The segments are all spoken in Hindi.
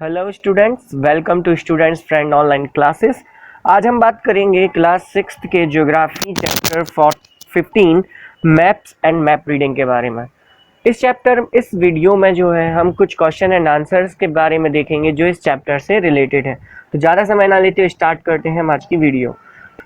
Hello students, welcome to students friend online classes. आज हम बात करेंगे क्लास 6th के geography chapter 15 maps and map reading के बारे में। इस वीडियो में जो है हम कुछ क्वेश्चन एंड आंसर्स के बारे में देखेंगे जो इस चैप्टर से रिलेटेड है। तो ज़्यादा समय ना लेते हुए स्टार्ट करते हैं हम आज की वीडियो।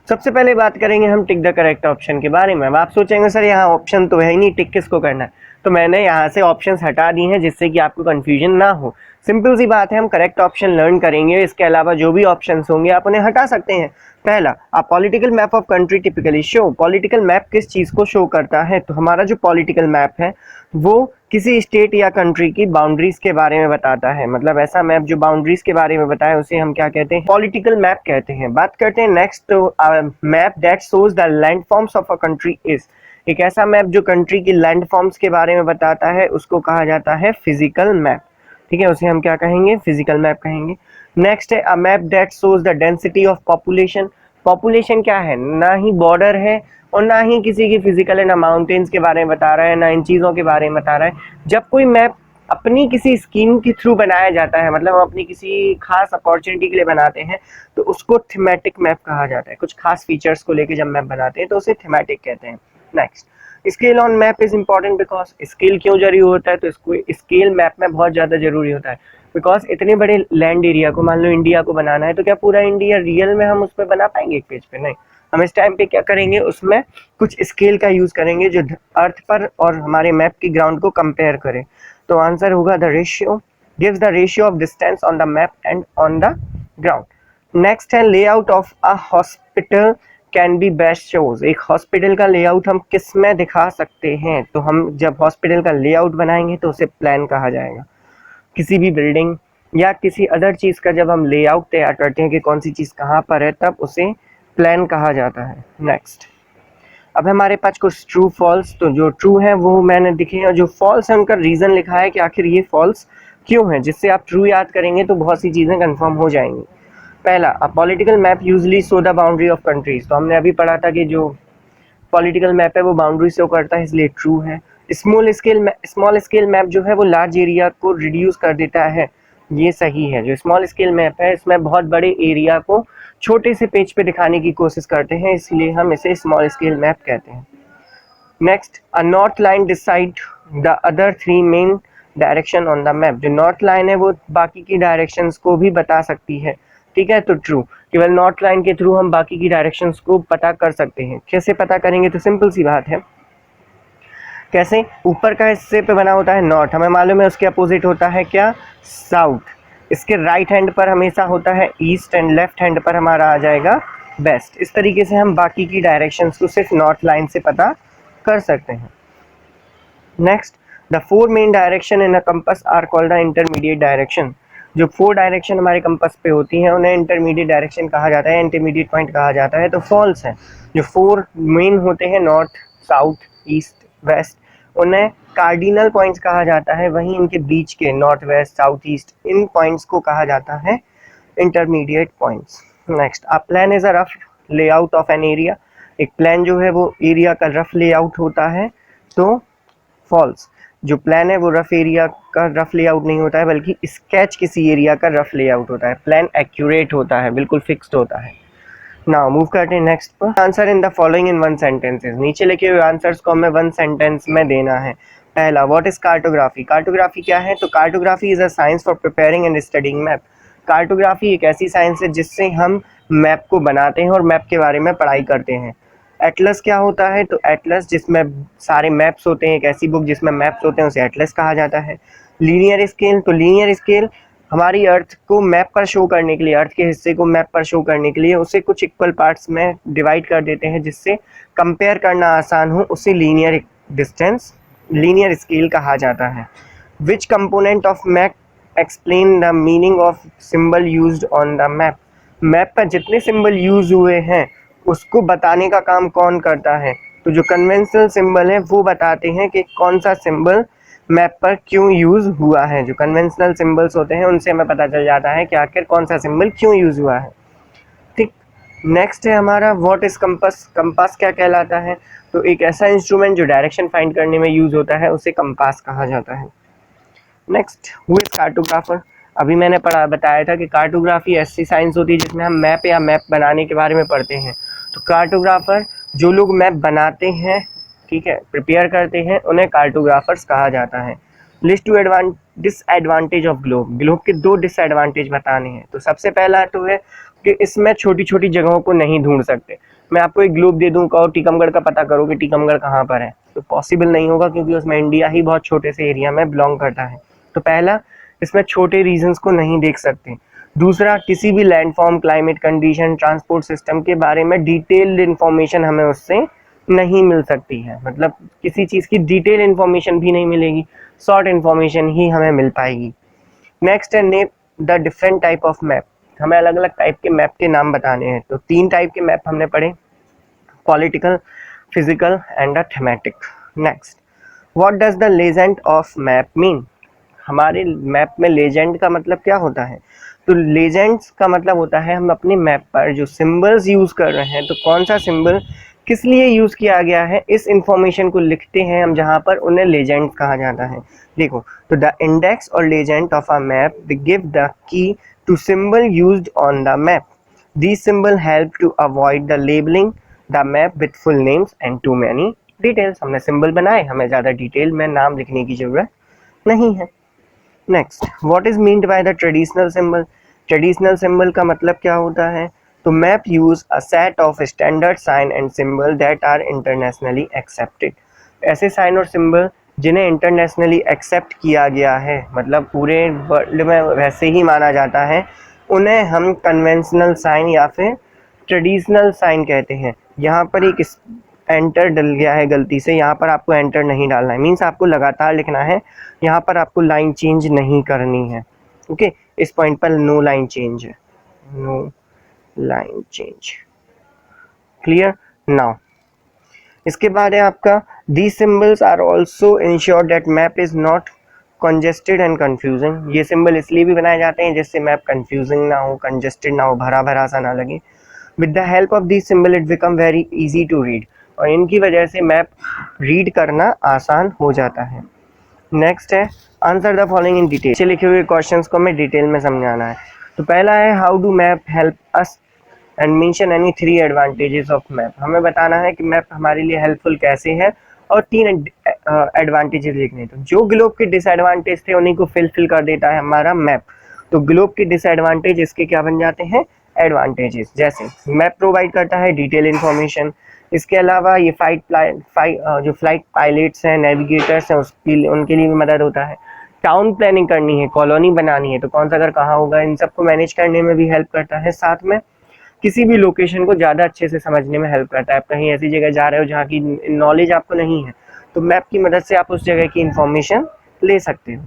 सबसे पहले बात करेंगे हम टिक द करेक्ट ऑप्शन के बारे में। अब आप सोचेंगे सर यहाँ ऑप्शन तो है ही नहीं, टिक किसको करना है। तो मैंने यहाँ से ऑप्शंस हटा दी हैं जिससे कि आपको कंफ्यूजन ना हो। सिंपल सी बात है, हम करेक्ट ऑप्शन लर्न करेंगे, इसके अलावा जो भी ऑप्शंस होंगे आप उन्हें हटा सकते हैं। पहला, a political map of country typically show. Political map किस चीज़ को शो करता है? तो हमारा जो पॉलिटिकल मैप है वो किसी स्टेट या कंट्री की बाउंड्रीज के बारे में बताता है। मतलब ऐसा मैप जो बाउंड्रीज के बारे में बताए उसे हम क्या कहते हैं? पॉलिटिकल मैप कहते हैं। बात करते हैं नेक्स्ट, तो map that shows the landforms of a country is. एक ऐसा मैप जो कंट्री की लैंडफॉर्म्स के बारे में बताता है उसको कहा जाता है फिजिकल मैप। ठीक है, उसे हम क्या कहेंगे? फिजिकल मैप कहेंगे। नेक्स्ट है a map that shows the density of population. Population क्या है? ना ही बॉर्डर है और ना ही किसी की फिजिकल है, ना माउंटेन्स के बारे में बता रहा है, ना इन चीज़ों के बारे में बता रहा है। जब कोई मैप अपनी किसी स्कीम के थ्रू बनाया जाता है, मतलब हम अपनी किसी खास अपॉर्चुनिटी के लिए बनाते हैं, तो उसको थीमेटिक मैप कहा जाता है। कुछ खास फीचर्स को लेके जब मैप बनाते हैं तो उसे थीमेटिक कहते हैं। Next, scale on map is important because. Scale क्यों जरूरी होता है? तो इसको स्केल मैप में बहुत ज़्यादा जरूरी होता है बिकॉज इतने बड़े लैंड एरिया को, मान लो इंडिया को बनाना है, तो क्या पूरा इंडिया रियल में हम उस पर बना पाएंगे एक पेज पे? नहीं। हम इस टाइम पे क्या करेंगे, उसमें कुछ स्केल का यूज करेंगे जो अर्थ पर और हमारे मैप की ग्राउंड को कंपेयर करे। तो आंसर होगा the ratio gives the ratio of distance on the map and on the ground. Next है layout of a hospital can be best shows. एक हॉस्पिटल का लेआउट हम किस में दिखा सकते हैं? तो हम जब हॉस्पिटल का लेआउट बनाएंगे तो उसे प्लान कहा जाएगा। किसी भी बिल्डिंग या किसी अदर चीज़ का जब हम लेआउट तैयार करते हैं कि कौन सी चीज़ कहाँ पर है, तब उसे प्लान कहा जाता है। नेक्स्ट, अब हमारे पास कुछ ट्रू फॉल्स। तो जो ट्रू है वो मैंने दिखे, और जो फॉल्स है उनका रीज़न लिखा है कि आखिर ये फॉल्स क्यों है, जिससे आप ट्रू याद करेंगे तो बहुत सी चीज़ें कंफर्म हो जाएंगी। पहला, a political map usually show the boundary of countries. तो हमने अभी पढ़ा था कि जो पॉलिटिकल मैप है वो बाउंड्री शो करता है, इसलिए ट्रू है। स्मॉल स्केल मैप जो है वो लार्ज एरिया को रिड्यूस कर देता है, ये सही है। जो स्मॉल स्केल मैप है इसमें बहुत बड़े एरिया को छोटे से पेज पे दिखाने की कोशिश करते हैं, इसलिए हम इसे स्मॉल स्केल मैप कहते हैं। Next, a north line decide the other three main direction on the map. जो नॉर्थ लाइन है वो बाकी की डायरेक्शंस को भी बता सकती है। ठीक है, तो ट्रू। केवल नॉर्थ लाइन के थ्रू हम बाकी की डायरेक्शंस को पता कर सकते हैं। कैसे पता करेंगे? तो सिंपल सी बात है। कैसे? ऊपर का हिस्से पे बना होता है नॉर्थ, हमें मालूम है। उसके अपोजिट होता है क्या? साउथ। इसके राइट हैंड पर हमेशा होता है ईस्ट एंड लेफ्ट हैंड पर हमारा आ जाएगा वेस्ट। इस तरीके से हम बाकी की डायरेक्शंस को सिर्फ नॉर्थ लाइन से पता कर सकते हैं। Next, the four main direction in a compass are called the intermediate direction. जो फोर डायरेक्शन हमारे कंपास पे होती हैं उन्हें इंटरमीडिएट डायरेक्शन कहा जाता है, इंटरमीडिएट पॉइंट कहा जाता है। तो फॉल्स है। जो फोर मेन होते हैं नॉर्थ, साउथ, ईस्ट, वेस्ट, उन्हें कार्डिनल पॉइंट्स कहा जाता है। वहीं इनके बीच के नॉर्थ, वेस्ट, साउथ, ईस्ट, इन पॉइंट्स को कहा जाता है intermediate points. Next, a plan is a rough layout of an area. एक प्लान जो है वो एरिया का रफ लेआउट होता है। तो फॉल्स। जो प्लान है वो रफ एरिया का रफ लेआउट नहीं होता है, बल्कि स्केच किसी एरिया का रफ लेआउट होता है। प्लान एक्यूरेट होता है, बिल्कुल फिक्स्ड होता है। नाउ मूव करते हैं नेक्स्ट पर। Answer in the following in one sentences. नीचे लिखे हुए आंसर्स को हमें वन सेंटेंस में देना है। पहला, व्हाट इज कार्टोग्राफी। कार्टोग्राफी क्या है? तो cartography is a science for preparing and studying map. Cartography एक ऐसी साइंस है जिससे हम मैप को बनाते हैं और मैप के बारे में पढ़ाई करते हैं। एटलस क्या होता है? तो एटलस जिसमें सारे मैप्स होते हैं, एक ऐसी बुक जिसमें मैप्स होते हैं, उसे एटलस कहा जाता है। लीनियर स्केल, तो लीनियर स्केल हमारी अर्थ को मैप पर शो करने के लिए, अर्थ के हिस्से को मैप पर शो करने के लिए उसे कुछ इक्वल पार्ट्स में डिवाइड कर देते हैं जिससे कंपेयर करना आसान हो, उसे लीनियर स्केल कहा जाता है। विच component of map explain the meaning of symbol used on the map. Map पर जितने सिंबल यूज हुए हैं उसको बताने का काम कौन करता है? तो जो कन्वेंशनल सिंबल है वो बताते हैं कि कौन सा सिंबल मैप पर क्यों यूज हुआ है। जो कन्वेंशनल सिंबल्स होते हैं उनसे हमें पता चल जाता है कि आखिर कौन सा सिंबल क्यों यूज हुआ है। ठीक। नेक्स्ट है हमारा व्हाट इज कंपास। कंपास क्या कहलाता है? तो एक ऐसा इंस्ट्रूमेंट जो डायरेक्शन फाइंड करने में यूज होता है उसे कंपास कहा जाता है। Next, who is cartographer. अभी मैंने बताया था कि कार्टोग्राफी ऐसी साइंस होती है जिसमें हम मैप या मैप बनाने के बारे में पढ़ते हैं। तो कार्टोग्राफर जो लोग मैप बनाते हैं, ठीक है, प्रिपेयर करते हैं, उन्हें कार्टोग्राफर्स कहा जाता है। List two disadvantage of globe. Globe के 2 डिसएडवांटेज बताने हैं। तो सबसे पहला तो है कि इसमें छोटी छोटी जगहों को नहीं ढूंढ सकते। मैं आपको एक ग्लोब दे दूं, कहो टीकमगढ़ का पता करो कि टीकमगढ़ कहाँ पर है, तो पॉसिबल नहीं होगा, क्योंकि उसमें इंडिया ही बहुत छोटे से एरिया में बिलोंग करता है। तो पहला, इसमें छोटे रीजन्स को नहीं देख सकते। दूसरा, किसी भी landform, climate condition, transport system के बारे में डिटेल्ड इंफॉर्मेशन हमें उससे नहीं मिल सकती है। मतलब किसी चीज़ की डिटेल इंफॉर्मेशन भी नहीं मिलेगी, शॉर्ट इंफॉर्मेशन ही हमें मिल पाएगी। नेक्स्ट है name the different type of map. हमें अलग अलग टाइप के मैप के नाम बताने हैं। तो 3 टाइप के मैप हमने पढ़े, political, physical and thematic. Next, what does the legend of map mean. हमारे मैप में लेजेंड का मतलब क्या होता है? तो लेजेंड्स का मतलब होता है हम अपने मैप पर जो सिंबल्स यूज कर रहे हैं, तो कौन सा सिंबल किस लिए यूज किया गया है, इस इंफॉर्मेशन को लिखते हैं हम, जहां पर उन्हें लेजेंड कहा जाता है। देखो, तो द इंडेक्स और legend of a map they give the key to symbol used on the map. These symbol help to avoid the labeling the map with full names and too many details। हमने सिंबल बनाए, हमें ज़्यादा डिटेल में नाम लिखने की ज़रूरत नहीं है। Next, what is meant by the traditional symbol. Traditional symbol का मतलब क्या होता है? तो map use a set of standard sign and symbol that are internationally accepted. ऐसे साइन और सिंबल जिन्हें इंटरनेशनली एक्सेप्ट किया गया है, मतलब पूरे वर्ल्ड में वैसे ही माना जाता है, उन्हें हम कन्वेंशनल साइन या फिर ट्रेडिशनल साइन कहते हैं। यहाँ पर एक एंटर डल गया है गलती से, यहाँ पर आपको एंटर नहीं डालना है, मीन्स आपको लगातार लिखना है, यहाँ पर आपको लाइन चेंज नहीं करनी है। ओके, इस पॉइंट पर नो लाइन चेंज है, no line change. Clear now. इसके बाद है आपका the symbols are also ensure that map is not congested and confusing. ये सिंबल इसलिए भी बनाए जाते हैं जिससे मैप कंफ्यूजिंग ना हो, कंजेस्टेड ना हो, भरा भरा सा ना लगे। With the help of this symbol it become very easy to read. और इनकी वजह से मैप रीड करना आसान हो जाता है। नेक्स्ट है answer the following in detail. नीचे लिखे हुए क्वेश्चंस को हमें डिटेल में समझाना है। तो पहला है how do map help us and mention any 3 advantages of map. हमें बताना है कि मैप हमारे लिए हेल्पफुल कैसे है और 3 एडवांटेजेस लिखने। तो जो ग्लोब के डिसएडवांटेज थे उन्हीं को फिल कर देता है हमारा मैप। तो ग्लोब के डिसएडवांटेज इसके क्या बन जाते हैं? एडवांटेजेस। जैसे मैप प्रोवाइड करता है डिटेल इन्फॉर्मेशन। इसके अलावा ये जो फ्लाइट पायलट्स हैं, नेविगेटर्स हैं, उनके लिए भी मदद होता है। टाउन प्लानिंग करनी है, कॉलोनी बनानी है, तो कौन सा घर कहाँ होगा, इन सबको मैनेज करने में भी हेल्प करता है। साथ में किसी भी लोकेशन को ज़्यादा अच्छे से समझने में हेल्प करता है। आप कहीं ऐसी जगह जा रहे हो जहाँ की नॉलेज आपको नहीं है, तो मैप की मदद से आप उस जगह की इंफॉर्मेशन ले सकते हो।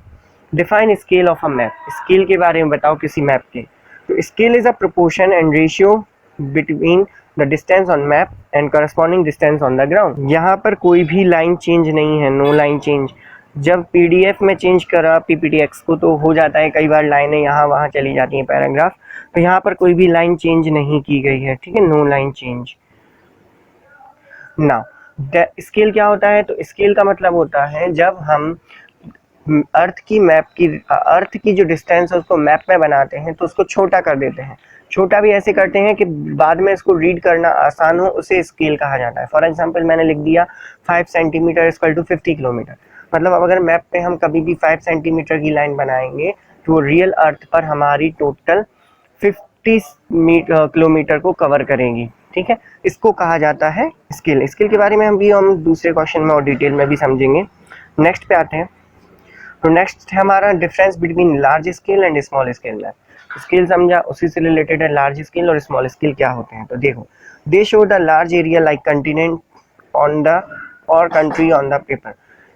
Define scale of a map. Scale के बारे में बताओ किसी मैप के। तो scale is a proportion and ratio between the distance on map and corresponding distance on the ground. यहाँ पर कोई भी लाइन चेंज नहीं है, नो लाइन चेंज। जब पीडीएफ में चेंज करा पीपीटीएक्स को तो हो जाता है, कई बार लाइनें यहाँ वहाँ चली जाती हैं, पैराग्राफ। तो यहाँ पर कोई भी लाइन चेंज नहीं की गई है, ठीक है, no line change. Now scale क्या होता है? तो स्केल का मतलब होता है जब हम अर्थ की जो डिस्टेंस है उसको मैप में बनाते हैं तो उसको छोटा कर देते हैं। छोटा भी ऐसे करते हैं कि बाद में इसको रीड करना आसान हो, उसे स्केल कहा जाता है। फॉर एग्जांपल मैंने लिख दिया 5 सेंटीमीटर इक्वल टू 50 किलोमीटर। मतलब अब अगर मैप पे हम कभी भी 5 सेंटीमीटर की लाइन बनाएंगे तो रियल अर्थ पर हमारी टोटल 50 किलोमीटर को कवर करेंगी, ठीक है। इसको कहा जाता है स्केल। स्केल के बारे में हम दूसरे क्वेश्चन में और डिटेल में भी समझेंगे। नेक्स्ट पे आते हैं। तो नेक्स्ट है हमारा difference between large scale and small scale map. Scale समझा, उसी से रिलेटेड है लार्ज स्केल और स्मॉल स्केल क्या होते हैं। तो देखो, दे show the large area like continent on the और कंट्री ऑन द पेपर।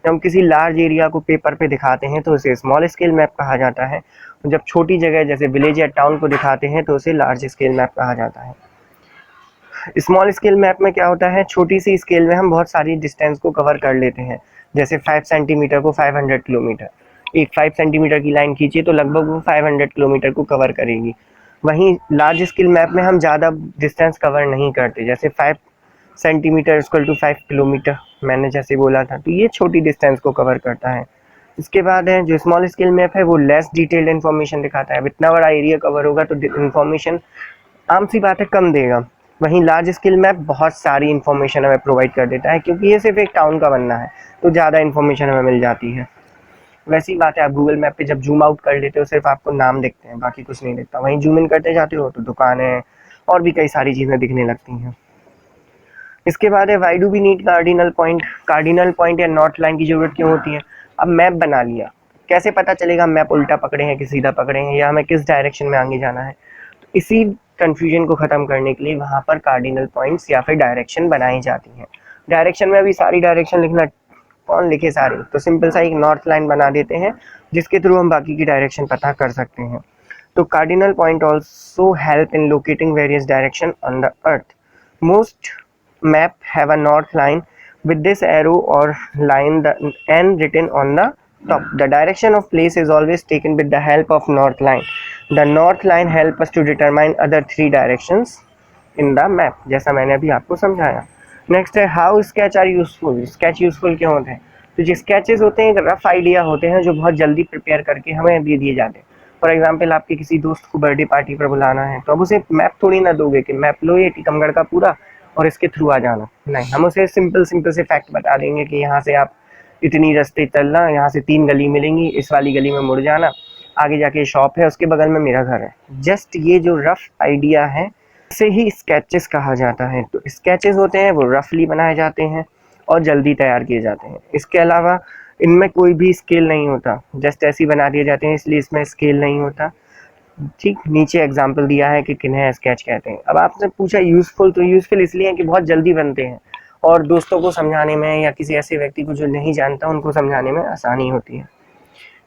जब हम किसी लार्ज एरिया को पेपर पे दिखाते हैं तो उसे स्मॉल स्केल मैप कहा जाता है। जब छोटी जगह जैसे विलेज या टाउन को दिखाते हैं तो उसे लार्ज स्केल मैप कहा जाता है। स्मॉल स्केल मैप में क्या होता है? छोटी सी स्केल में हम बहुत सारी डिस्टेंस को कवर कर लेते हैं। जैसे 5 सेंटीमीटर को 500 किलोमीटर, एक 5 सेंटीमीटर की लाइन खींचिए तो लगभग वो 500 किलोमीटर को कवर करेगी। वहीं लार्ज स्केल मैप में हम ज़्यादा डिस्टेंस कवर नहीं करते, जैसे 5 सेंटीमीटर इक्वल टू 5 किलोमीटर मैंने जैसे बोला था, तो ये छोटी डिस्टेंस को कवर करता है। इसके बाद है जो स्मॉल स्केल मैप है वो लेस डिटेल्ड इन्फॉर्मेशन दिखाता है। अब इतना बड़ा एरिया कवर होगा तो इन्फॉर्मेशन आम सी बात है कम देगा। वहीं लार्ज स्केल मैप बहुत सारी इन्फॉर्मेशन हमें प्रोवाइड कर देता है, क्योंकि ये सिर्फ एक टाउन का बनना है तो ज़्यादा इन्फॉर्मेशन हमें मिल जाती है। वैसी बात है, आप गूगल मैप पे जब जूम आउट कर लेते हो सिर्फ आपको नाम दिखते हैं, बाकी कुछ नहीं दिखता। वहीं जूम इन करते जाते हो तो दुकानें और भी कई सारी चीज़ें दिखने लगती हैं। इसके बाद है why do we need cardinal point. Cardinal point या नॉर्थ लाइन की ज़रूरत क्यों होती है? अब मैप बना लिया, कैसे पता चलेगा मैप उल्टा पकड़े हैं कि सीधा पकड़े हैं, या हमें किस डायरेक्शन में आगे जाना है? तो इसी कन्फ्यूजन को ख़त्म करने के लिए वहाँ पर कार्डिनल पॉइंट्स या फिर डायरेक्शन बनाई जाती हैं। डायरेक्शन में अभी सारी डायरेक्शन लिखना कौन लिखे सारे, तो सिंपल सा एक नॉर्थ लाइन बना देते हैं जिसके थ्रू हम बाकी की डायरेक्शन पता कर सकते हैं। तो cardinal point also help in locating various direction on the earth. Most map have a north line with this arrow or line the n written on the top. The direction of place is always taken with the help of north line. The north line help us to determine other 3 directions in the map, जैसा मैंने अभी आपको समझाया। नेक्स्ट है how sketch are useful. Sketch useful क्यों होते हैं? तो जो स्केचेस होते हैं एक रफ आइडिया होते हैं जो बहुत जल्दी प्रिपेयर करके हमें दे दिए जाते हैं। फॉर एग्जाम्पल आपके किसी दोस्त को बर्थडे पार्टी पर बुलाना है तो अब उसे मैप थोड़ी ना दोगे कि मैप लो ये टीकमगढ़ का पूरा और इसके थ्रू आ जाना, नहीं, हम उसे सिंपल से फैक्ट बता देंगे कि यहाँ से आप इतनी रास्ते चलना, यहाँ से 3 गली मिलेंगी, इस वाली गली में मुड़ जाना, आगे जाके शॉप है, उसके बगल में मेरा घर है। जस्ट ये जो रफ आइडिया है इसे ही स्केचेस कहा जाता है। तो स्केचेस होते हैं वो रफली बनाए जाते हैं और जल्दी तैयार किए जाते हैं। इसके अलावा इनमें कोई भी स्केल नहीं होता, जस्ट ऐसे ही बना दिए जाते हैं, इसलिए इसमें स्केल नहीं होता। ठीक नीचे एग्जाम्पल दिया है कि किन्हें स्केच कहते हैं। अब आपने पूछा यूज़फुल, तो यूज़फुल इसलिए है कि बहुत जल्दी बनते हैं और दोस्तों को समझाने में या किसी ऐसे व्यक्ति को जो नहीं जानता उनको समझाने में आसानी होती है।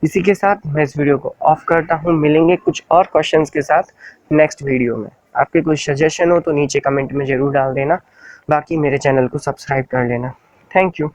इसी के साथ मैं इस वीडियो को ऑफ करता हूँ। मिलेंगे कुछ और क्वेश्चंस के साथ नेक्स्ट वीडियो में। आपके कोई सजेशन हो तो नीचे कमेंट में ज़रूर डाल देना, बाकी मेरे चैनल को सब्सक्राइब कर लेना। Thank you.